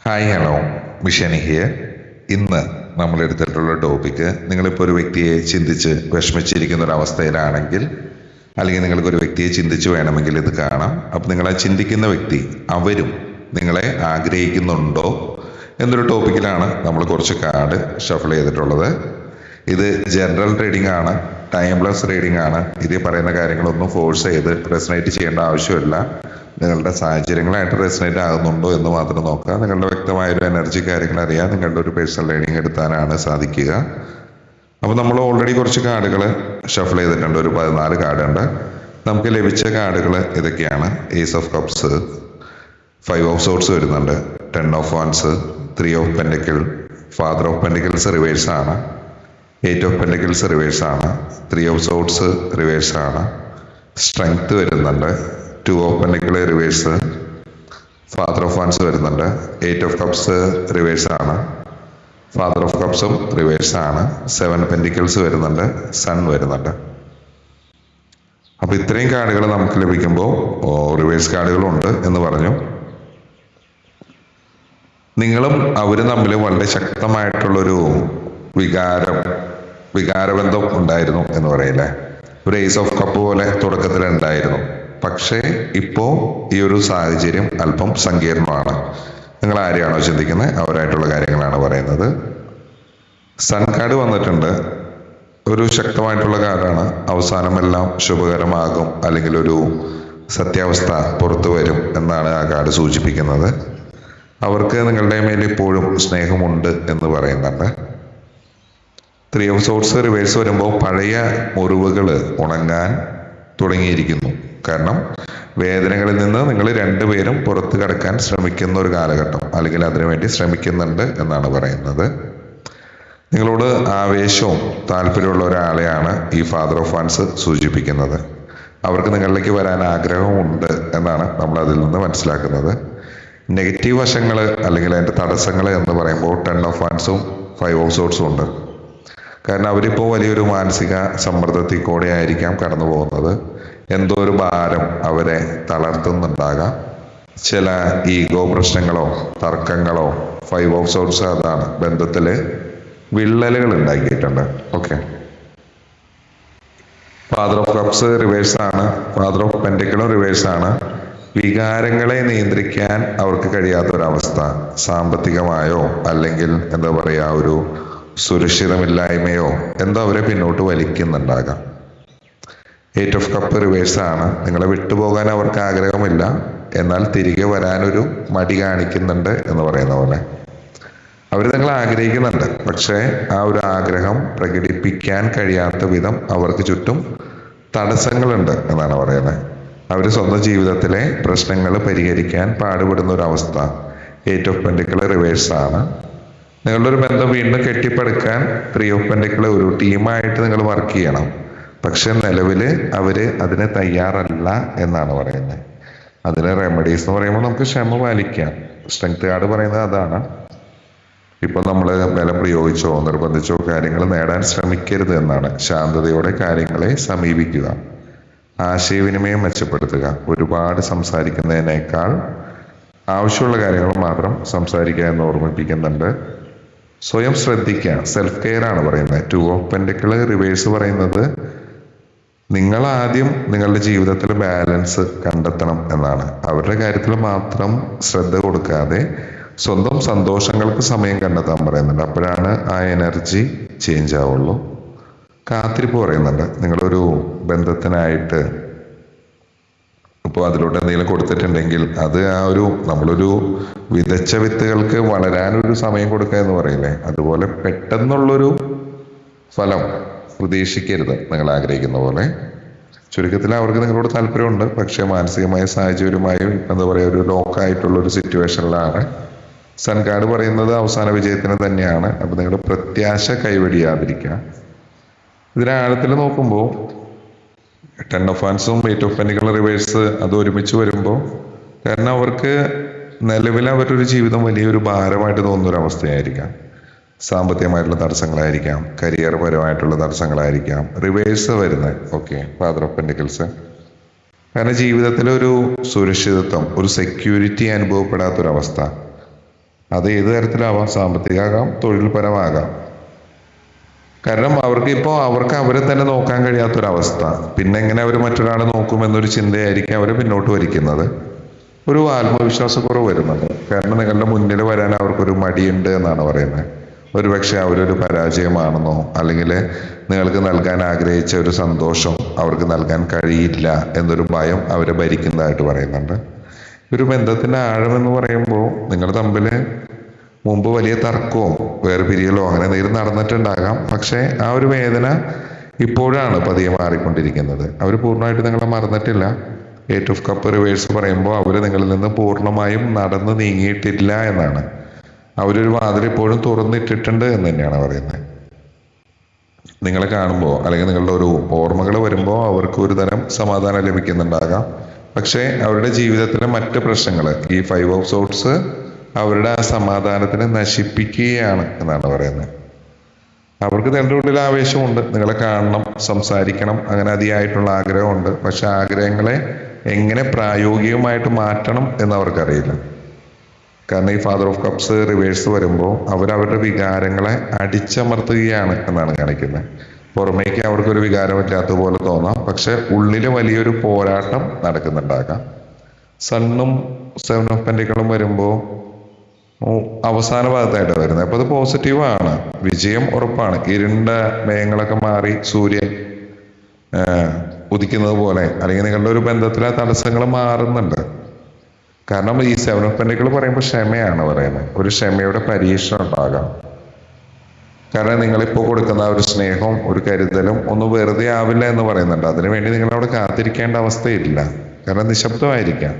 Hi hello മിഷനി here. ഇന്ന് നമ്മൾ എടുത്തിട്ടുള്ള ടോപ്പിക്ക്, നിങ്ങളിപ്പോൾ ഒരു വ്യക്തിയെ ചിന്തിച്ച് വിഷമിച്ചിരിക്കുന്ന ഒരു അവസ്ഥയിലാണെങ്കിൽ, അല്ലെങ്കിൽ നിങ്ങൾക്കൊരു വ്യക്തിയെ ചിന്തിച്ച് വേണമെങ്കിൽ ഇത് കാണാം. അപ്പം നിങ്ങളെ ചിന്തിക്കുന്ന വ്യക്തി അവരും നിങ്ങളെ ആഗ്രഹിക്കുന്നുണ്ടോ എന്നൊരു ടോപ്പിക്കിലാണ് നമ്മൾ കുറച്ച് കാർഡ് ഷഫിൾ ചെയ്തിട്ടുള്ളത്. ഇത് ജനറൽ റീഡിംഗ് ആണ്, ടൈംലെസ് റീഡിംഗ് ആണ്. ഇതിൽ പറയുന്ന കാര്യങ്ങളൊന്നും ഫോഴ്സ് ചെയ്ത് റെസനേറ്റ് ചെയ്യേണ്ട ആവശ്യമില്ല. നിങ്ങളുടെ സാഹചര്യങ്ങളായിട്ട് റെസനേറ്റ് ആകുന്നുണ്ടോ എന്ന് മാത്രം നോക്കുക. നിങ്ങളുടെ വ്യക്തമായൊരു എനർജി കാര്യങ്ങൾ അറിയാൻ നിങ്ങളുടെ ഒരു പേഴ്സണൽ റീഡിംഗ് എടുത്താനാണ് സാധിക്കുക. അപ്പോൾ നമ്മൾ ഓൾറെഡി കുറച്ച് കാർഡുകൾ ഷഫിൾ ചെയ്തിട്ടുണ്ട്. ഒരു 14 കാർഡുണ്ട്. നമുക്ക് ലഭിച്ച കാർഡുകൾ ഇതൊക്കെയാണ്: ace of cups, 5 of swords വരുന്നുണ്ട്, 10 of wands, 3 of pentacle, father of pentacles reverse ആണ്, 8 ഓഫ് പെൻഡിക്കിൾസ് റിവേഴ്സ് ആണ്, 3 ഓഫ് സോർട്സ് റിവേഴ്സ് ആണ്, സ്ട്രെങ്ത് വരുന്നുണ്ട്, 2 of pentacle reverse, father of wands വരുന്നുണ്ട്, 8 ഓഫ് കപ്സ് റിവേഴ്സ് ആണ്, ഫാദർ ഓഫ് കപ്സും reverse ആണ്, 7 പെൻഡിക്കിൾസ് വരുന്നുണ്ട്, സൺ വരുന്നുണ്ട്. അപ്പൊ ഇത്രയും കാർഡുകൾ നമുക്ക് ലഭിക്കുമ്പോൾ റിവേഴ്സ് കാർഡുകളുണ്ട് എന്ന് പറഞ്ഞു. നിങ്ങളും അവരും തമ്മിൽ വളരെ ശക്തമായിട്ടുള്ളൊരു വികാരബന്ധം ഉണ്ടായിരുന്നു എന്ന് പറയില്ലേ. ഒരു ഏസ് ഓഫ് കപ്പ് പോലെ തുടക്കത്തിൽ ഉണ്ടായിരുന്നു. പക്ഷേ ഇപ്പോൾ ഈ ഒരു സാഹചര്യം അല്പം സങ്കീർണമാണ്. നിങ്ങൾ ആരെയാണോ ചിന്തിക്കുന്നത് അവരായിട്ടുള്ള കാര്യങ്ങളാണ് പറയുന്നത്. സൺ കാർഡ് വന്നിട്ടുണ്ട്. ഒരു ശക്തമായിട്ടുള്ള കാർഡാണ്. അവസാനമെല്ലാം ശുഭകരമാകും, അല്ലെങ്കിൽ ഒരു സത്യാവസ്ഥ പുറത്തു വരും എന്നാണ് ആ കാർഡ് സൂചിപ്പിക്കുന്നത്. അവർക്ക് നിങ്ങളുടെ മേൽ ഇപ്പോഴും സ്നേഹമുണ്ട് എന്ന് പറയുന്നുണ്ട്. 3 ഓഫ് സോർട്സ് റിവേഴ്സ് വരുമ്പോൾ പഴയ മുറിവുകൾ ഉണങ്ങാൻ തുടങ്ങിയിരിക്കുന്നു. കാരണം വേദനകളിൽ നിന്ന് നിങ്ങൾ രണ്ടുപേരും പുറത്തു കടക്കാൻ ശ്രമിക്കുന്ന ഒരു കാലഘട്ടം, അല്ലെങ്കിൽ അതിനുവേണ്ടി ശ്രമിക്കുന്നുണ്ട് എന്നാണ് പറയുന്നത്. നിങ്ങളോട് ആവേശവും താല്പര്യമുള്ള ഒരാളെയാണ് ഈ ഫാദർ ഓഫ് വാൻസ് സൂചിപ്പിക്കുന്നത്. അവർക്ക് നിങ്ങളിലേക്ക് വരാൻ ആഗ്രഹമുണ്ട് എന്നാണ് നമ്മൾ അതിൽ നിന്ന് മനസ്സിലാക്കുന്നത്. നെഗറ്റീവ് വശങ്ങൾ അല്ലെങ്കിൽ അതിൻ്റെ തടസ്സങ്ങൾ എന്ന് പറയുമ്പോൾ 10 ഓഫ് വാൻസും 5 ഓഫ് സോർട്സും ഉണ്ട്. കാരണം അവരിപ്പോൾ വലിയൊരു മാനസിക സമ്മർദ്ദത്തിൽ കൂടെ ആയിരിക്കാം കടന്നു പോകുന്നത്. എന്തോ ഒരു ഭാരം അവരെ തളർത്തുന്നുണ്ടാകാം. ചില ഈഗോ പ്രശ്നങ്ങളോ തർക്കങ്ങളോ. 5 ഓഫ് സോർട്സ് അതാണ്, ബന്ധത്തിൽ വിള്ളലുകൾ ഉണ്ടാക്കിയിട്ടുണ്ട്. Okay. Father of cups reverse ആണ്, ഫാദർ ഓഫ് പെൻഡിക്കിളും റിവേഴ്സ് ആണ്. വികാരങ്ങളെ നിയന്ത്രിക്കാൻ അവർക്ക് കഴിയാത്തൊരവസ്ഥ, സാമ്പത്തികമായോ അല്ലെങ്കിൽ എന്താ പറയുക, ഒരു സുരക്ഷിതമില്ലായ്മയോ എന്തോ അവരെ പിന്നോട്ട് വലിക്കുന്നുണ്ടാകാം. 8 ഓഫ് കപ്പ് റിവേഴ്സ് ആണ്. നിങ്ങളെ വിട്ടുപോകാൻ അവർക്ക് ആഗ്രഹമില്ല, എന്നാൽ തിരികെ വരാനൊരു മടി കാണിക്കുന്നുണ്ട് എന്ന് പറയുന്ന പോലെ. അവർ നിങ്ങളെ ആഗ്രഹിക്കുന്നുണ്ട്, പക്ഷേ ആ ഒരു ആഗ്രഹം പ്രകടിപ്പിക്കാൻ കഴിയാത്ത വിധം അവർക്ക് ചുറ്റും തടസ്സങ്ങളുണ്ട് എന്നാണ് പറയുന്നത്. അവർ സ്വന്തം ജീവിതത്തിലെ പ്രശ്നങ്ങൾ പരിഹരിക്കാൻ പാടുപെടുന്ന ഒരു അവസ്ഥ. 8 ഓഫ് പെൻഡിക്കിൾ റിവേഴ്സ് ആണ്. നിങ്ങളുടെ ഒരു ബന്ധം വീണ്ടും കെട്ടിപ്പടുക്കാൻ 3 ഓഫ് പെൻഡിക്കിൾ ഒരു ടീമായിട്ട് നിങ്ങൾ വർക്ക് ചെയ്യണം. പക്ഷെ നിലവിൽ അവര് അതിന് തയ്യാറല്ല എന്നാണ് പറയുന്നത്. അതിന് റെമഡീസ് എന്ന് പറയുമ്പോൾ നമുക്ക് ക്ഷമ പാലിക്കാം. സ്ട്രെങ്ത് കാർഡ് പറയുന്നത് അതാണ്. ഇപ്പൊ നമ്മൾ ബലം പ്രയോഗിച്ചോ നിർബന്ധിച്ചോ കാര്യങ്ങൾ നേടാൻ ശ്രമിക്കരുത് എന്നാണ്. ശാന്തതയോടെ കാര്യങ്ങളെ സമീപിക്കുക, ആശയവിനിമയം മെച്ചപ്പെടുത്തുക. ഒരുപാട് സംസാരിക്കുന്നതിനേക്കാൾ ആവശ്യമുള്ള കാര്യങ്ങൾ മാത്രം സംസാരിക്കുക എന്ന് ഓർമ്മിപ്പിക്കുന്നുണ്ട്. സ്വയം ശ്രദ്ധിക്കുക, സെൽഫ് കെയർ ആണ് പറയുന്നത്. 2 ഓഫ് പെൻഡിക്കിൾ റിവേഴ്സ് പറയുന്നത് നിങ്ങൾ ആദ്യം നിങ്ങളുടെ ജീവിതത്തിൽ ബാലൻസ് കണ്ടെത്തണം എന്നാണ്. അവരുടെ കാര്യത്തിൽ മാത്രം ശ്രദ്ധ കൊടുക്കാതെ സ്വന്തം സന്തോഷങ്ങൾക്ക് സമയം കണ്ടെത്താൻ പറയുന്നുണ്ട്. അപ്പോഴാണ് ആ എനർജി ചേഞ്ച് ആവുള്ളൂ. കാത്തിരിപ്പ് പറയുന്നുണ്ട്. നിങ്ങളൊരു ബന്ധത്തിനായിട്ട് ഇപ്പോൾ അതിലോട്ട് എന്തെങ്കിലും കൊടുത്തിട്ടുണ്ടെങ്കിൽ അത് നമ്മളൊരു വിതച്ച വിത്തുകൾക്ക് വളരാനൊരു സമയം കൊടുക്കുക എന്ന് പറയില്ലേ, അതുപോലെ പെട്ടെന്നുള്ളൊരു ഫലം പ്രതീക്ഷിക്കരുത് നിങ്ങൾ ആഗ്രഹിക്കുന്ന പോലെ. ചുരുക്കത്തിൽ അവർക്ക് നിങ്ങളോട് താല്പര്യമുണ്ട്, പക്ഷെ മാനസികമായ സാഹചര്യമായും എന്താ പറയുക, ഒരു ലോക്കായിട്ടുള്ളൊരു സിറ്റുവേഷനിലാണ്. സൺ കാർഡ് പറയുന്നത് അവസാന വിജയത്തിന് തന്നെയാണ്. അപ്പൊ നിങ്ങളുടെ പ്രത്യാശ കൈവെടിയാതിരിക്കുക. ഇതിനെ ആഴത്തിൽ നോക്കുമ്പോൾ 10 ഓഫ് വാൻസും 8 ഓഫ് പെൻഡിക്കിൾ റിവേഴ്സ് അത് ഒരുമിച്ച് വരുമ്പോൾ, കാരണം അവർക്ക് നിലവിൽ അവരുടെ ജീവിതം വലിയൊരു ഭാരമായിട്ട് തോന്നുന്ന ഒരു അവസ്ഥയായിരിക്കാം. സാമ്പത്തികമായിട്ടുള്ള തടസ്സങ്ങളായിരിക്കാം, കരിയർ പരമായിട്ടുള്ള തടസ്സങ്ങളായിരിക്കാം. റിവേഴ്സ് വരുന്നത് ഓക്കെ, ഫാദർ ഓഫ് പെൻഡിക്കിൾസ്. കാരണം ജീവിതത്തിലൊരു സുരക്ഷിതത്വം, ഒരു സെക്യൂരിറ്റി അനുഭവപ്പെടാത്തൊരവസ്ഥ. അത് ഏത് തരത്തിലാവാം, സാമ്പത്തികമാകാം, തൊഴിൽപരമാകാം. കാരണം അവർക്ക് അവരെ തന്നെ നോക്കാൻ കഴിയാത്തൊരവസ്ഥ. പിന്നെ എങ്ങനെ അവർ മറ്റൊരാളെ നോക്കുമെന്നൊരു ചിന്തയായിരിക്കും അവരെ പിന്നോട്ട് വലിക്കുന്നത്. ഒരു ആത്മവിശ്വാസക്കുറവ് വരുന്നുണ്ട്. കാരണം നിങ്ങളുടെ മുന്നിൽ വരാൻ അവർക്കൊരു മടിയുണ്ട് എന്നാണ് പറയുന്നത്. ഒരുപക്ഷെ അവരൊരു പരാജയമാണെന്നോ, അല്ലെങ്കിൽ നിങ്ങൾക്ക് നൽകാൻ ആഗ്രഹിച്ച ഒരു സന്തോഷം അവർക്ക് നൽകാൻ കഴിയില്ല എന്നൊരു ഭയം അവരെ ഭരിക്കുന്നതായിട്ട് പറയുന്നുണ്ട്. ഒരു ബന്ധത്തിന്റെ ആഴമെന്ന് പറയുമ്പോൾ നിങ്ങൾ തമ്മിൽ മുമ്പ് വലിയ തർക്കവും വേർപിരിയലോ അങ്ങനെ എന്തെങ്കിലും നടന്നിട്ടുണ്ടാകാം. പക്ഷെ ആ ഒരു വേദന ഇപ്പോഴാണ് പതിയെ മാറിക്കൊണ്ടിരിക്കുന്നത്. അവർ പൂർണ്ണമായിട്ട് നിങ്ങളെ മറന്നിട്ടില്ല. എയ്റ്റ് ഓഫ് കപ്പ് റിവേഴ്സ് പറയുമ്പോൾ അവർ നിങ്ങളിൽ നിന്ന് പൂർണ്ണമായും നടന്ന് നീങ്ങിയിട്ടില്ല എന്നാണ്. അവരൊരു വാതിൽ ഇപ്പോഴും തുറന്നിട്ടിട്ടുണ്ട് എന്ന് തന്നെയാണ് പറയുന്നത്. നിങ്ങളെ കാണുമ്പോൾ അല്ലെങ്കിൽ നിങ്ങളുടെ ഒരു ഓർമ്മകൾ വരുമ്പോൾ അവർക്ക് ഒരു തരം സമാധാനം ലഭിക്കുന്നുണ്ടാകാം. പക്ഷേ അവരുടെ ജീവിതത്തിലെ മറ്റ് പ്രശ്നങ്ങൾ, ഈ 5 ഓഫ് സോർട്സ് അവരുടെ ആ സമാധാനത്തിനെ നശിപ്പിക്കുകയാണ് എന്നാണ് പറയുന്നത്. അവർക്ക് നിങ്ങളുടെ ഉള്ളിൽ ആവേശമുണ്ട്, നിങ്ങളെ കാണണം, സംസാരിക്കണം, അങ്ങനെ അതിയായിട്ടുള്ള ആഗ്രഹമുണ്ട്. പക്ഷെ ആഗ്രഹങ്ങളെ എങ്ങനെ പ്രായോഗികമായിട്ട് മാറ്റണം എന്ന് അവർക്കറിയില്ല. കാരണം ഈ ഫാദർ ഓഫ് കപ്സ് റിവേഴ്സ് വരുമ്പോൾ അവരവരുടെ വികാരങ്ങളെ അടിച്ചമർത്തുകയാണ് എന്നാണ് കാണിക്കുന്നത്. പുറമേക്ക് അവർക്കൊരു വികാരമില്ലാത്ത പോലെ തോന്നാം, പക്ഷെ ഉള്ളിൽ വലിയൊരു പോരാട്ടം നടക്കുന്നുണ്ടാകാം. സണ്ണും 7 ഓഫ് പെന്റിക്കിളും വരുമ്പോൾ അവസാന ഭാഗത്തായിട്ട് വരുന്നത്. അപ്പൊ അത് പോസിറ്റീവാണ്, വിജയം ഉറപ്പാണ്. ഇരുണ്ട മേഘങ്ങളൊക്കെ മാറി സൂര്യൻ ഉദിക്കുന്നത് പോലെ, അല്ലെങ്കിൽ നിങ്ങളുടെ ഒരു ബന്ധത്തിലെ തടസ്സങ്ങൾ മാറുന്നുണ്ട്. കാരണം ഈ 7 ഓഫ് പെന്റിക്കിൾ പറയുമ്പോൾ ക്ഷമയാണ് പറയുന്നത്. ഒരു ക്ഷമയുടെ പരീക്ഷണം ഉണ്ടാകാം. കാരണം നിങ്ങളിപ്പോൾ കൊടുക്കുന്ന ഒരു സ്നേഹവും ഒരു കരുതലും ഒന്നും വെറുതെ ആവില്ല എന്ന് പറയുന്നുണ്ട്. അതിനുവേണ്ടി നിങ്ങൾ അവിടെ കാത്തിരിക്കേണ്ട അവസ്ഥയില്ല. കാരണം നിശബ്ദമായിരിക്കാം.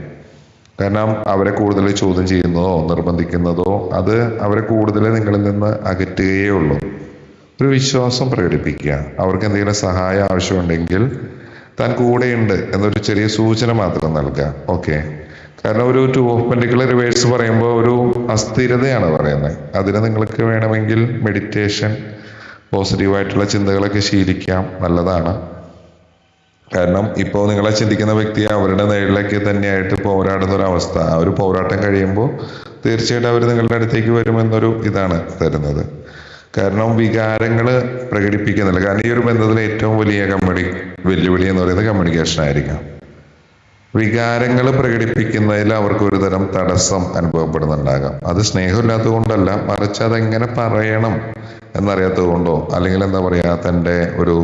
കാരണം അവരെ കൂടുതൽ ചോദ്യം ചെയ്യുന്നതോ നിർബന്ധിക്കുന്നതോ അത് അവരെ കൂടുതൽ നിങ്ങളിൽ നിന്ന് അകറ്റുകയേ ഉള്ളൂ. ഒരു വിശ്വാസം പ്രകടിപ്പിക്കുക. അവർക്ക് എന്തെങ്കിലും സഹായം ആവശ്യമുണ്ടെങ്കിൽ താൻ കൂടെയുണ്ട് എന്നൊരു ചെറിയ സൂചന മാത്രം നൽകുക. ഓക്കെ. കാരണം ഒരു 2 ഓഫ് പെന്റിക്കിൾ റിവേഴ്സ് പറയുമ്പോൾ ഒരു അസ്ഥിരതയാണ് പറയുന്നത്. അതിന് നിങ്ങൾക്ക് വേണമെങ്കിൽ മെഡിറ്റേഷൻ, പോസിറ്റീവായിട്ടുള്ള ചിന്തകളൊക്കെ ശീലിക്കാം, നല്ലതാണ്. കാരണം ഇപ്പോൾ നിങ്ങളെ ചിന്തിക്കുന്ന വ്യക്തിയെ അവരുടെ നേരിലേക്ക് തന്നെയായിട്ട് പോരാടുന്ന ഒരു അവസ്ഥ. ആ ഒരു പോരാട്ടം കഴിയുമ്പോൾ തീർച്ചയായിട്ടും അവർ നിങ്ങളുടെ അടുത്തേക്ക് വരുമെന്നൊരു ഇതാണ് തരുന്നത്. കാരണം വികാരങ്ങൾ പ്രകടിപ്പിക്കുന്നില്ല. കാരണം ഈ ഒരു ബന്ധത്തിൽ ഏറ്റവും വലിയ വെല്ലുവിളി എന്ന് പറയുന്നത് കമ്മ്യൂണിക്കേഷൻ ആയിരിക്കാം. വികാരങ്ങൾ പ്രകടിപ്പിക്കുന്നതിൽ അവർക്ക് ഒരു തരം തടസ്സം അനുഭവപ്പെടുന്നുണ്ടാകാം. അത് സ്നേഹമില്ലാത്തത് കൊണ്ടല്ല, മറിച്ച് അതെങ്ങനെ പറയണം എന്നറിയാത്തത് കൊണ്ടോ, അല്ലെങ്കിൽ എന്താ പറയാ, തൻ്റെ ഒരു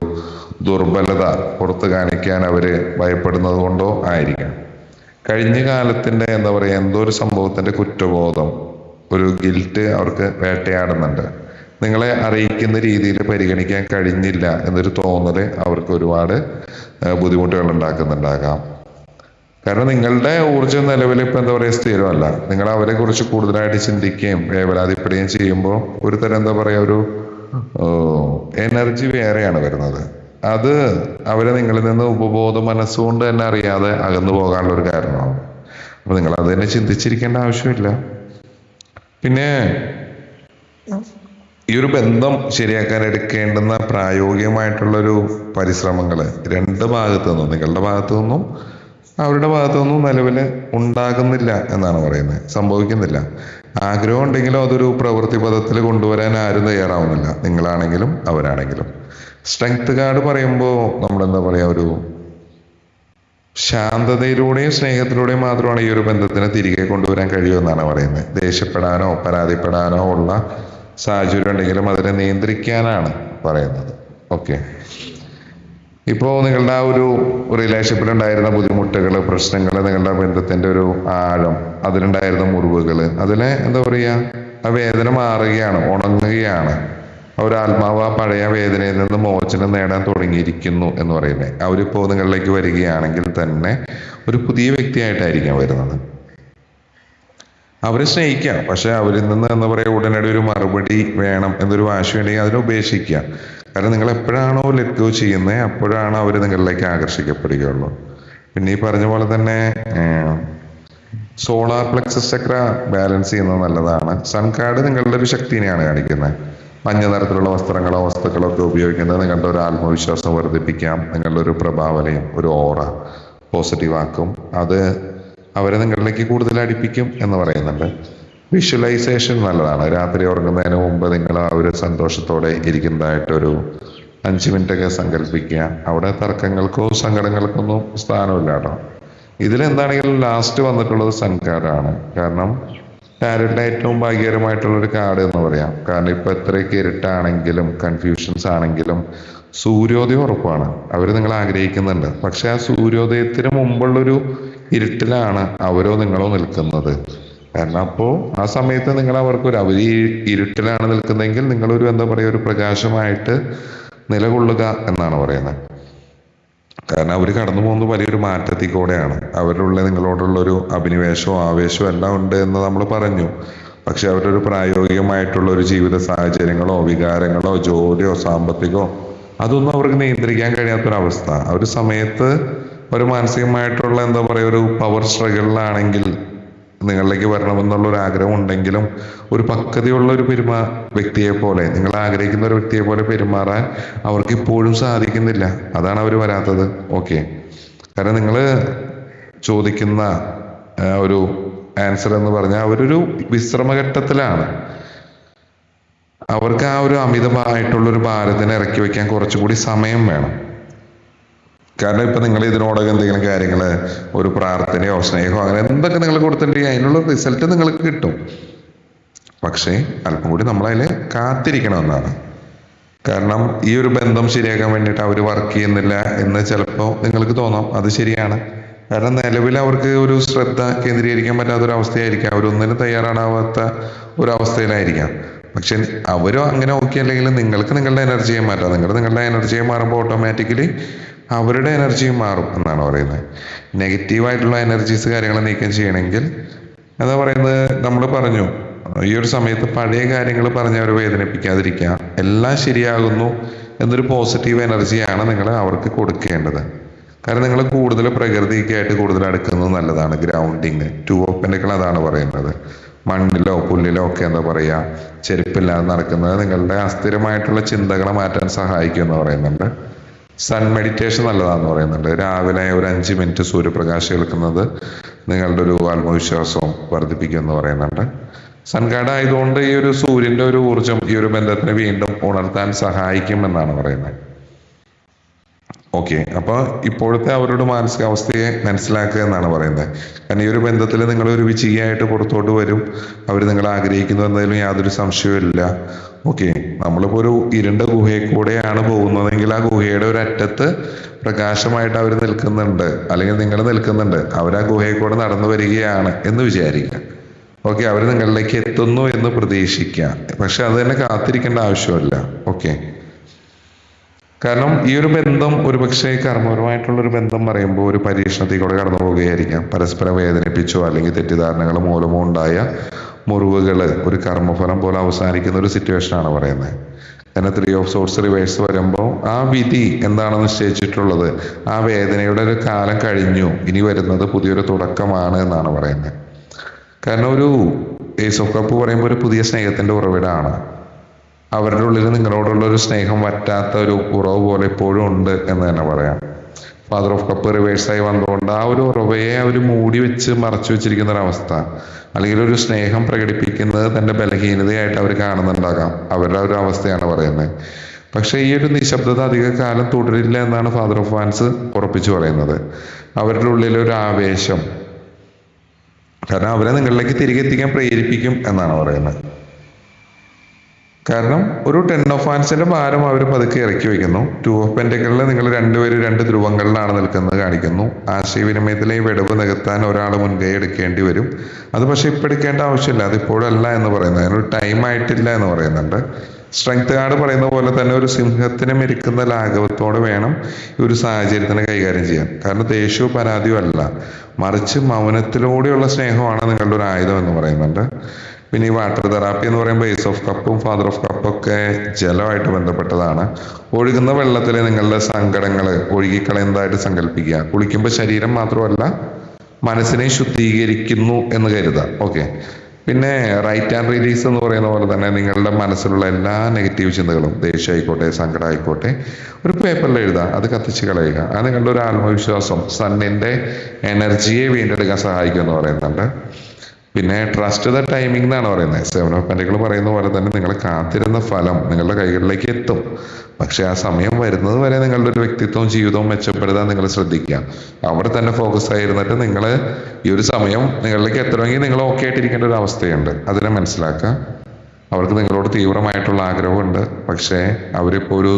ദുർബലത പുറത്ത് കാണിക്കാൻ അവര് ഭയപ്പെടുന്നത് കൊണ്ടോ ആയിരിക്കാം. കഴിഞ്ഞ കാലത്തിന്റെ എന്താ പറയാ, എന്തോ ഒരു സംഭവത്തിന്റെ കുറ്റബോധം, ഒരു ഗിൽറ്റ് അവർക്ക് വേട്ടയാടുന്നുണ്ട്. നിങ്ങളെ അറിയിക്കുന്ന രീതിയിൽ പരിഗണിക്കാൻ കഴിഞ്ഞില്ല എന്നൊരു തോന്നല് അവർക്ക് ഒരുപാട് ബുദ്ധിമുട്ടുകൾ ഉണ്ടാക്കുന്നുണ്ടാകാം. കാരണം നിങ്ങളുടെ ഊർജ്ജം നിലവിൽ ഇപ്പൊ എന്താ പറയാ സ്ഥിരമല്ല. നിങ്ങൾ അവരെ കുറിച്ച് കൂടുതലായിട്ട് ചിന്തിക്കുകയും വേവലാതിപ്പെടുകയും ചെയ്യുമ്പോൾ ഒരു തരം എന്താ പറയാ ഒരു എനർജി വേറെയാണ് വരുന്നത്. അത് അവരെ നിങ്ങളിൽ നിന്ന് ഉപബോധ മനസ്സുകൊണ്ട് തന്നെ അറിയാതെ അകന്നു പോകാനുള്ള ഒരു കാരണമാണ്. അപ്പൊ നിങ്ങൾ അത് തന്നെ ചിന്തിച്ചിരിക്കേണ്ട ആവശ്യമില്ല. പിന്നെ ഈ ഒരു ബന്ധം ശരിയാക്കാൻ എടുക്കേണ്ടുന്ന പ്രായോഗികമായിട്ടുള്ളൊരു പരിശ്രമങ്ങൾ രണ്ട് ഭാഗത്തു നിന്നും, നിങ്ങളുടെ ഭാഗത്തു നിന്നും അവരുടെ ഭാഗത്തു നിന്നും നിലവിൽ ഉണ്ടാകുന്നില്ല എന്നാണ് പറയുന്നത്. സംഭവിക്കുന്നില്ല. ആഗ്രഹം ഉണ്ടെങ്കിലും അതൊരു പ്രവൃത്തി പദത്തിൽ കൊണ്ടുവരാൻ ആരും തയ്യാറാവുന്നില്ല, നിങ്ങളാണെങ്കിലും അവരാണെങ്കിലും. സ്ട്രെങ്ത് കാർഡ് പറയുമ്പോൾ നമ്മളെന്താ പറയാ, ഒരു ശാന്തതയിലൂടെയും സ്നേഹത്തിലൂടെയും മാത്രമാണ് ഈ ഒരു ബന്ധത്തിനെ തിരികെ കൊണ്ടുവരാൻ കഴിയുമെന്നാണ് പറയുന്നത്. ദേഷ്യപ്പെടാനോ പരാതിപ്പെടാനോ ഉള്ള സാഹചര്യം ഉണ്ടെങ്കിലും അതിനെ നിയന്ത്രിക്കാനാണ് പറയുന്നത്. ഓക്കെ. ഇപ്പോൾ നിങ്ങളുടെ ആ ഒരു റിലേഷൻഷിപ്പിൽ ഉണ്ടായിരുന്ന ബുദ്ധിമുട്ടുകൾ, പ്രശ്നങ്ങൾ, നിങ്ങളുടെ ബന്ധത്തിന്റെ ഒരു ആഴം, അതിലുണ്ടായിരുന്ന മുറിവുകൾ, അതിനെ എന്താ പറയുക, ആ വേദന മാറുകയാണ്, ഉണങ്ങുകയാണ്. ഒരു ആത്മാവ് ആ പഴയ വേദനയിൽ നിന്ന് മോചനം നേടാൻ തുടങ്ങിയിരിക്കുന്നു എന്ന് പറയുന്നത്. അവരിപ്പോ നിങ്ങളിലേക്ക് വരികയാണെങ്കിൽ തന്നെ ഒരു പുതിയ വ്യക്തിയായിട്ടായിരിക്കാം വരുന്നത്. അവരെ സ്നേഹിക്കാം, പക്ഷെ അവരിൽ നിന്ന് എന്താ പറയുക ഉടനടി ഒരു മറുപടി വേണം എന്നൊരു വാശിയുണ്ടെങ്കിൽ അതിനെ ഉപേക്ഷിക്കുക. കാരണം നിങ്ങൾ എപ്പോഴാണോ ലെറ്റ് ഗോ ചെയ്യുന്നത് അപ്പോഴാണ് അവർ നിങ്ങളിലേക്ക് ആകർഷിക്കപ്പെടുകയുള്ളൂ. പിന്നെ ഈ പറഞ്ഞ പോലെ തന്നെ സോളാർ പ്ലെക്സസ് ചക്ര ബാലൻസ് ചെയ്യുന്നത് നല്ലതാണ്. സൺ കാർഡ് നിങ്ങളുടെ ഒരു ശക്തിനെയാണ് കാണിക്കുന്നത്. മഞ്ഞ നിറത്തിലുള്ള വസ്ത്രങ്ങളോ വസ്തുക്കളോ ഒക്കെ ഉപയോഗിക്കുന്നത് നിങ്ങളുടെ ഒരു ആത്മവിശ്വാസം വർദ്ധിപ്പിക്കാം, നിങ്ങളുടെ ഒരു പ്രഭാവലയം, ഒരു ഓറ പോസിറ്റീവ് ആക്കും, അത് അവരെ നിങ്ങളിലേക്ക് കൂടുതൽ അടുപ്പിക്കും എന്ന് പറയുന്നുണ്ട്. വിഷ്വലൈസേഷൻ നല്ലതാണ്. രാത്രി ഉറങ്ങുന്നതിന് മുമ്പ് നിങ്ങൾ ആ ഒരു സന്തോഷത്തോടെ ഇരിക്കുന്നതായിട്ടൊരു 5 മിനിറ്റൊക്കെ സങ്കല്പിക്കുക. അവിടെ തർക്കങ്ങൾക്കോ സങ്കടങ്ങൾക്കൊന്നും സ്ഥാനമില്ല കേട്ടോ. ഇതിലെന്താണെങ്കിലും ലാസ്റ്റ് വന്നിട്ടുള്ളത് സൺ കാർഡാണ്. കാരണം ടാരറ്റിലെ ഏറ്റവും ഭാഗ്യകരമായിട്ടുള്ളൊരു കാർഡ് എന്ന് പറയാം. കാരണം ഇപ്പൊ എത്രയൊക്കെ ഇരുട്ടാണെങ്കിലും കൺഫ്യൂഷൻസ് ആണെങ്കിലും സൂര്യോദയം ഉറപ്പാണ്. അവർ നിങ്ങൾ ആഗ്രഹിക്കുന്നുണ്ട്. പക്ഷെ ആ സൂര്യോദയത്തിന് മുമ്പുള്ളൊരു ഇരുട്ടിലാണ് അവരോ നിങ്ങളോ നിൽക്കുന്നത്. കാരണം അപ്പോൾ ആ സമയത്ത് നിങ്ങൾ അവർക്കൊരു അവർ ഈ ഇരുട്ടിലാണ് നിൽക്കുന്നതെങ്കിൽ നിങ്ങളൊരു എന്താ പറയുക ഒരു പ്രകാശമായിട്ട് നിലകൊള്ളുക എന്നാണ് പറയുന്നത്. കാരണം അവർ കടന്നു പോകുന്നത് വലിയൊരു മാറ്റത്തിൽ കൂടെയാണ്. അവരുടെ ഉള്ളിൽ നിങ്ങളോടുള്ള ഒരു അഭിനിവേശവും ആവേശവും എല്ലാം ഉണ്ട് എന്ന് നമ്മൾ പറഞ്ഞു. പക്ഷെ അവരുടെ ഒരു പ്രായോഗികമായിട്ടുള്ള ഒരു ജീവിത സാഹചര്യങ്ങളോ വികാരങ്ങളോ ജോലിയോ സാമ്പത്തികമോ അതൊന്നും അവർക്ക് നിയന്ത്രിക്കാൻ കഴിയാത്തൊരവസ്ഥ. ആ ഒരു സമയത്ത് ഒരു മാനസികമായിട്ടുള്ള എന്താ പറയുക ഒരു പവർ സ്ട്രഗിളിലാണെങ്കിൽ നിങ്ങളിലേക്ക് വരണമെന്നുള്ള ഒരു ആഗ്രഹം ഉണ്ടെങ്കിലും ഒരു പക്വതയുള്ള ഒരു വ്യക്തിയെ പോലെ നിങ്ങൾ ആഗ്രഹിക്കുന്ന ഒരു വ്യക്തിയെ പോലെ പെരുമാറാൻ അവർക്ക് ഇപ്പോഴും സാധിക്കുന്നില്ല. അതാണ് അവർ വരാത്തത്. ഓക്കെ, കാരണം നിങ്ങൾ ചോദിക്കുന്ന ഒരു ആൻസർ എന്ന് പറഞ്ഞാൽ അവരൊരു വിശ്രമഘട്ടത്തിലാണ്. അവർക്ക് ആ ഒരു അമിതമായിട്ടുള്ളൊരു ഭാരത്തിനെ ഇറക്കി വെക്കാൻ കുറച്ചുകൂടി സമയം വേണം. കാരണം ഇപ്പൊ നിങ്ങൾ ഇതിനോടൊക്കെ എന്തെങ്കിലും കാര്യങ്ങള് ഒരു പ്രാർത്ഥനയോ സ്നേഹമോ അങ്ങനെ എന്തൊക്കെ നിങ്ങൾ കൊടുത്തിട്ടുണ്ടെങ്കിൽ അതിനുള്ള റിസൾട്ട് നിങ്ങൾക്ക് കിട്ടും. പക്ഷേ അല്പം കൂടി നമ്മളതിൽ കാത്തിരിക്കണമെന്നാണ്. കാരണം ഈ ഒരു ബന്ധം ശരിയാക്കാൻ വേണ്ടിയിട്ട് അവർ വർക്ക് ചെയ്യുന്നില്ല എന്ന് ചിലപ്പോൾ നിങ്ങൾക്ക് തോന്നാം. അത് ശരിയാണ്. കാരണം നിലവിൽ അവർക്ക് ഒരു ശ്രദ്ധ കേന്ദ്രീകരിക്കാൻ പറ്റാത്തൊരവസ്ഥയായിരിക്കാം. അവരൊന്നിനും തയ്യാറാവാത്ത ഒരവസ്ഥയിലായിരിക്കാം. പക്ഷെ അവരോ അങ്ങനെ ഓക്കെ അല്ലെങ്കിൽ നിങ്ങൾക്ക് നിങ്ങളുടെ എനർജിയെ മാറ്റാം. നിങ്ങളുടെ എനർജിയെ മാറുമ്പോൾ ഓട്ടോമാറ്റിക്കലി അവരുടെ എനർജിയും മാറും എന്നാണ് പറയുന്നത്. നെഗറ്റീവായിട്ടുള്ള എനർജീസ് കാര്യങ്ങൾ നീക്കം ചെയ്യണമെങ്കിൽ എന്താ പറയുന്നത്, നമ്മൾ പറഞ്ഞു ഈ ഒരു സമയത്ത് പഴയ കാര്യങ്ങൾ പറഞ്ഞ് അവരെ വേദനിപ്പിക്കാതിരിക്കുക. എല്ലാം ശരിയാകുന്നു എന്നൊരു പോസിറ്റീവ് എനർജിയാണ് നിങ്ങൾ അവർക്ക് കൊടുക്കേണ്ടത്. കാരണം നിങ്ങൾ കൂടുതൽ പ്രകൃതിക്കായിട്ട് കൂടുതൽ അടുക്കുന്നത് നല്ലതാണ്. ഗ്രൗണ്ടിങ് 2 ഓഫ് പെന്റക്കിൾ അതാണ് പറയുന്നത്. മണ്ണിലോ പുല്ലിലോ ഒക്കെ എന്താ പറയുക ചെരുപ്പില്ലാതെ നടക്കുന്നത് നിങ്ങളുടെ അസ്ഥിരമായിട്ടുള്ള ചിന്തകളെ മാറ്റാൻ സഹായിക്കും എന്ന് പറയുന്നുണ്ട്. സൺ മെഡിറ്റേഷൻ നല്ലതാണെന്ന് പറയുന്നുണ്ട്. രാവിലെ ഒരു 5 മിനിറ്റ് സൂര്യപ്രകാശം എടുക്കുന്നത് നിങ്ങളുടെ ഒരു ആത്മവിശ്വാസവും വർദ്ധിപ്പിക്കും എന്ന് പറയുന്നുണ്ട്. സൺ കാർഡ് ആയതുകൊണ്ട് ഈ ഒരു സൂര്യന്റെ ഒരു ഊർജം ഈ ഒരു ബന്ധത്തിനെ വീണ്ടും ഉണർത്താൻ സഹായിക്കും എന്നാണ് പറയുന്നത്. ഓക്കെ, അപ്പൊ ഇപ്പോഴത്തെ അവരുടെ മാനസികാവസ്ഥയെ മനസ്സിലാക്കുക എന്നാണ് പറയുന്നത്. കാരണം ഈ ഒരു ബന്ധത്തിൽ നിങ്ങൾ ഒരു വിജയിയായിട്ട് പുറത്തോട്ട് വരും. അവർ നിങ്ങൾ ആഗ്രഹിക്കുന്നു എന്നതിലും യാതൊരു സംശയവും ഇല്ല. ഓക്കെ, നമ്മളിപ്പോ ഒരു ഇരുണ്ട ഗുഹയിൽ കൂടെയാണ് പോകുന്നതെങ്കിൽ ആ ഗുഹയുടെ ഒരു അറ്റത്ത് പ്രകാശമായിട്ട് അവർ നിൽക്കുന്നുണ്ട്, അല്ലെങ്കിൽ നിങ്ങൾ നിൽക്കുന്നുണ്ട്. അവർ ആ ഗുഹയിൽ കൂടെ നടന്നു വരികയാണ് എന്ന് വിചാരിക്കുക. ഓക്കെ, അവർ നിങ്ങളിലേക്ക് എത്തുന്നു എന്ന് പ്രതീക്ഷിക്കുക. പക്ഷെ അത് തന്നെ കാത്തിരിക്കേണ്ട ആവശ്യമില്ല. ഓക്കെ, കാരണം ഈ ഒരു ബന്ധം ഒരുപക്ഷെ കർമ്മപരമായിട്ടുള്ള ഒരു ബന്ധം പറയുമ്പോൾ ഒരു പരീക്ഷണത്തിൽ കൂടെ കടന്നു പോവുകയായിരിക്കാം. പരസ്പരം വേദനിപ്പിച്ചോ അല്ലെങ്കിൽ തെറ്റിദ്ധാരണകൾ മൂലമോ ഉണ്ടായ മുറിവുകൾ ഒരു കർമ്മഫലം പോലെ അവസാനിക്കുന്ന ഒരു സിറ്റുവേഷൻ ആണ് പറയുന്നത്. കാരണം 3 ഓഫ് സോർട്സ് റിവേഴ്സ് വരുമ്പോൾ ആ വിധി എന്താണെന്ന് നിശ്ചയിച്ചിട്ടുള്ളത്, ആ വേദനയുടെ ഒരു കാലം കഴിഞ്ഞു, ഇനി വരുന്നത് പുതിയൊരു തുടക്കമാണ് എന്നാണ് പറയുന്നത്. കാരണം ഒരു ഏസ് ഓഫ് കപ്പ് പറയുമ്പോൾ ഒരു പുതിയ സ്നേഹത്തിന്റെ ഉറവിടമാണ്. അവരുടെ ഉള്ളിൽ നിങ്ങളോടുള്ള ഒരു സ്നേഹം വറ്റാത്ത ഒരു ഉറവ് പോലെ എപ്പോഴും ഉണ്ട് എന്ന് തന്നെ പറയാം. ഫാദർ ഓഫ് കപ്പ് റിവേഴ്സായി വന്നുകൊണ്ട് ആ ഒരു ഉറവയെ അവർ മൂടി വെച്ച് മറച്ചു വെച്ചിരിക്കുന്ന ഒരവസ്ഥ, അല്ലെങ്കിൽ ഒരു സ്നേഹം പ്രകടിപ്പിക്കുന്നത് തന്റെ ബലഹീനതയായിട്ട് അവർ കാണുന്നുണ്ടാകാം. അവരുടെ ഒരു അവസ്ഥയാണ് പറയുന്നത്. പക്ഷെ ഈ ഒരു നിശബ്ദത അധിക കാലം തുടരില്ല എന്നാണ് ഫാദർ ഓഫ് വാൻസ് ഉറപ്പിച്ചു പറയുന്നത്. അവരുടെ ഉള്ളിൽ ഒരു ആവേശം, കാരണം അവരെ നിങ്ങളിലേക്ക് തിരികെ എത്തിക്കാൻ പ്രേരിപ്പിക്കും എന്നാണ് പറയുന്നത്. കാരണം ഒരു 10 ഓഫ് വാൻസിന്റെ ഭാരം അവർ പതുക്കെ ഇറക്കി വയ്ക്കുന്നു. 2 ഓഫ് പെന്റക്കിളിൽ നിങ്ങൾ രണ്ടുപേരും 2 ധ്രുവങ്ങളിലാണ് നിൽക്കുന്നത് കാണിക്കുന്നു. ആശയവിനിമയത്തിലെ ഈ വിടവ് നികത്താൻ ഒരാൾ മുൻകൈ എടുക്കേണ്ടി വരും. അത് പക്ഷെ ഇപ്പം എടുക്കേണ്ട ആവശ്യമില്ല, അതിപ്പോഴല്ല എന്ന് പറയുന്നത്. അതിനൊരു ടൈം ആയിട്ടില്ല എന്ന് പറയുന്നുണ്ട്. സ്ട്രെങ്ത് കാർഡ് പറയുന്ന പോലെ തന്നെ ഒരു സിംഹത്തിനെ മെരുക്കുന്ന ലാഘവത്തോടെ വേണം ഈ ഒരു സാഹചര്യത്തിനെ കൈകാര്യം ചെയ്യാൻ. കാരണം ദേഷ്യവും പരാതിയും അല്ല, മറിച്ച് മൗനത്തിലൂടെയുള്ള സ്നേഹമാണ് നിങ്ങളുടെ ഒരു ആയുധം എന്ന് പറയുന്നുണ്ട്. പിന്നെ ഈ വാട്ടർ തെറാപ്പി എന്ന് പറയുമ്പോൾ ഏസ് ഓഫ് കപ്പും ഫാദർ ഓഫ് കപ്പും ഒക്കെ ജലമായിട്ട് ബന്ധപ്പെട്ടതാണ്. ഒഴുകുന്ന വെള്ളത്തിൽ നിങ്ങളുടെ സങ്കടങ്ങൾ ഒഴുകിക്കളയുന്നതായിട്ട് സങ്കല്പിക്കുക. കുളിക്കുമ്പോൾ ശരീരം മാത്രമല്ല മനസ്സിനെ ശുദ്ധീകരിക്കുന്നു എന്ന് കരുതുക. ഓക്കെ, പിന്നെ റൈറ്റ് ആൻഡ് റിലീസ് എന്ന് പറയുന്ന പോലെ തന്നെ നിങ്ങളുടെ മനസ്സിലുള്ള എല്ലാ നെഗറ്റീവ് ചിന്തകളും, ദേഷ്യം ആയിക്കോട്ടെ സങ്കടം ആയിക്കോട്ടെ, ഒരു പേപ്പറിൽ എഴുതുക, അത് കത്തിച്ച് കളയുക. അത് നിങ്ങളുടെ ഒരു ആത്മവിശ്വാസം, സണ്ണിന്റെ എനർജിയെ വീണ്ടെടുക്കാൻ സഹായിക്കും എന്ന് പറയുന്നുണ്ട്. പിന്നെ ട്രസ്റ്റ് ദ ടൈമിംഗ് എന്നാണ് പറയുന്നത്. സെവൻ ഓഫ് പെന്റക്കിൾ പറയുന്ന പോലെ തന്നെ നിങ്ങൾ കാത്തിരുന്ന ഫലം നിങ്ങളുടെ കൈകളിലേക്ക് എത്തും. പക്ഷെ ആ സമയം വരുന്നത് വരെ നിങ്ങളുടെ ഒരു വ്യക്തിത്വവും ജീവിതവും മെച്ചപ്പെടുത്താൻ നിങ്ങൾ ശ്രദ്ധിക്കുക. അവിടെ തന്നെ ഫോക്കസ് ആയിരുന്നിട്ട് നിങ്ങൾ ഈ ഒരു സമയം നിങ്ങളിലേക്ക് എത്തണമെങ്കിൽ നിങ്ങൾ ഓക്കെ ആയിട്ടിരിക്കേണ്ട ഒരു അവസ്ഥയുണ്ട്. അതിനെ മനസ്സിലാക്കുക. അവർക്ക് നിങ്ങളോട് തീവ്രമായിട്ടുള്ള ആഗ്രഹമുണ്ട്. പക്ഷേ അവരിപ്പോൾ ഒരു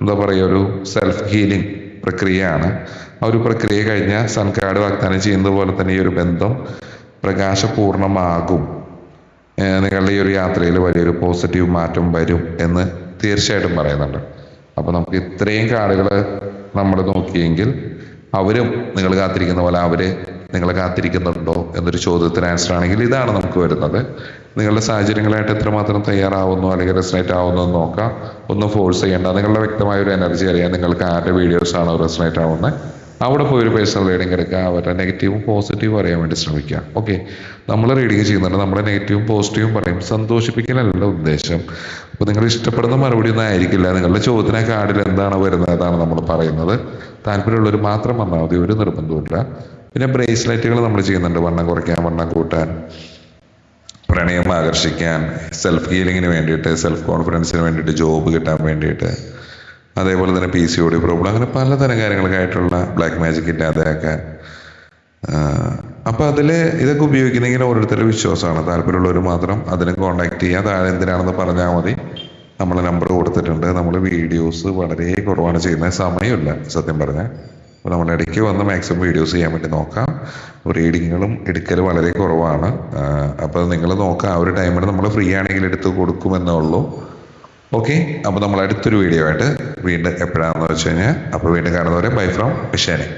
എന്താ പറയുക, ഒരു സെൽഫ് ഹീലിംഗ് പ്രക്രിയയാണ്. ആ ഒരു പ്രക്രിയ കഴിഞ്ഞാൽ സൺകാർഡ് വാഗ്ദാനം ചെയ്യുന്നത് പോലെ തന്നെ ഈ ഒരു ബന്ധം പ്രകാശപൂർണമാകും. നിങ്ങളുടെ ഈ ഒരു യാത്രയിൽ വലിയൊരു പോസിറ്റീവ് മാറ്റം വരും എന്ന് തീർച്ചയായിട്ടും പറയുന്നുണ്ട്. അപ്പോൾ നമുക്ക് ഇത്രയും കാർഡുകൾ നമ്മൾ നോക്കിയെങ്കിൽ അവരും നിങ്ങൾ കാത്തിരിക്കുന്ന പോലെ അവര് നിങ്ങളെ കാത്തിരിക്കുന്നുണ്ടോ എന്നൊരു ചോദ്യത്തിന് ആൻസർ ആണെങ്കിൽ ഇതാണ് നമുക്ക് വരുന്നത്. നിങ്ങളുടെ സാഹചര്യങ്ങളായിട്ട് എത്രമാത്രം തയ്യാറാവുന്നു അല്ലെങ്കിൽ റെസനേറ്റ് ആവുന്നു എന്ന് നോക്കാം. ഒന്നും ഫോഴ്സ് ചെയ്യേണ്ട. നിങ്ങളുടെ വ്യക്തമായ ഒരു എനർജി അറിയാം. നിങ്ങൾക്ക് ആരുടെ വീഡിയോസ് ആണോ റെസനേറ്റ് ആവുന്നത്, അവിടെ പോയി ഒരു പേഴ്സണൽ റീഡിംഗ് എടുക്കുക. അവരുടെ നെഗറ്റീവും പോസിറ്റീവും അറിയാൻ വേണ്ടി ശ്രമിക്കുക. ഓക്കെ, നമ്മൾ റീഡിങ് ചെയ്യുന്നുണ്ട്, നമ്മുടെ നെഗറ്റീവും പോസിറ്റീവും പറയും. സന്തോഷിപ്പിക്കലല്ല ഉദ്ദേശം. അപ്പോൾ നിങ്ങൾ ഇഷ്ടപ്പെടുന്ന മറുപടി ഒന്നും ആയിരിക്കില്ല. നിങ്ങളുടെ ചോദ്യത്തിന് കാർഡിൽ എന്താണ് വരുന്നത് അതാണ് നമ്മൾ പറയുന്നത്. താല്പര്യമുള്ളവർ മാത്രം വന്നാൽ മതി, ഒരു നിർബന്ധമില്ല. പിന്നെ ബ്രേസ്ലെറ്റുകൾ നമ്മൾ ചെയ്യുന്നുണ്ട്. വണ്ണം കുറയ്ക്കാൻ, വണ്ണം കൂട്ടാൻ, പ്രണയം ആകർഷിക്കാൻ, സെൽഫ് ഹീലിങ്ങിന് വേണ്ടിയിട്ട്, സെൽഫ് കോൺഫിഡൻസിന് വേണ്ടിയിട്ട്, ജോബ് കിട്ടാൻ വേണ്ടിയിട്ട്, അതേപോലെ തന്നെ PCOD പ്രോബ്ലം, അങ്ങനെ പലതരം കാര്യങ്ങൾക്കായിട്ടുള്ള ബ്ലാക്ക് മാജിക് ഇല്ലാതെയാക്കാൻ. അപ്പം അതിൽ ഇതൊക്കെ ഉപയോഗിക്കുന്നെങ്കിൽ ഓരോരുത്തരുടെ വിശ്വാസമാണ്. താല്പര്യമുള്ളവർ മാത്രം അതിനെ കോൺടാക്ട് ചെയ്യുക. താഴെ എന്തിനാണെന്ന് പറഞ്ഞാൽ മതി. നമ്മൾ നമ്പർ കൊടുത്തിട്ടുണ്ട്. നമ്മൾ വീഡിയോസ് വളരെ കുറവാണ് ചെയ്യുന്നത്, സമയമില്ല സത്യം പറഞ്ഞാൽ. അപ്പോൾ നമ്മൾ ഇടയ്ക്ക് വന്ന് മാക്സിമം വീഡിയോസ് ചെയ്യാൻ വേണ്ടി നോക്കാം. റീഡിങ്ങുകളും എടുക്കൽ വളരെ കുറവാണ്. അപ്പോൾ നിങ്ങൾ നോക്കാം, ആ ഒരു ടൈമിൽ നമ്മൾ ഫ്രീ ആണെങ്കിൽ എടുത്ത് കൊടുക്കുമെന്നേ ഉള്ളൂ. ഓക്കെ, അപ്പോൾ നമ്മൾ അടുത്തൊരു വീഡിയോ ആയിട്ട് വീണ്ടും എപ്പോഴാണെന്ന് വെച്ച് കഴിഞ്ഞാൽ അപ്പോൾ വീണ്ടും കാണുന്നവരെ ബൈ ഫ്രം വിഷാനി.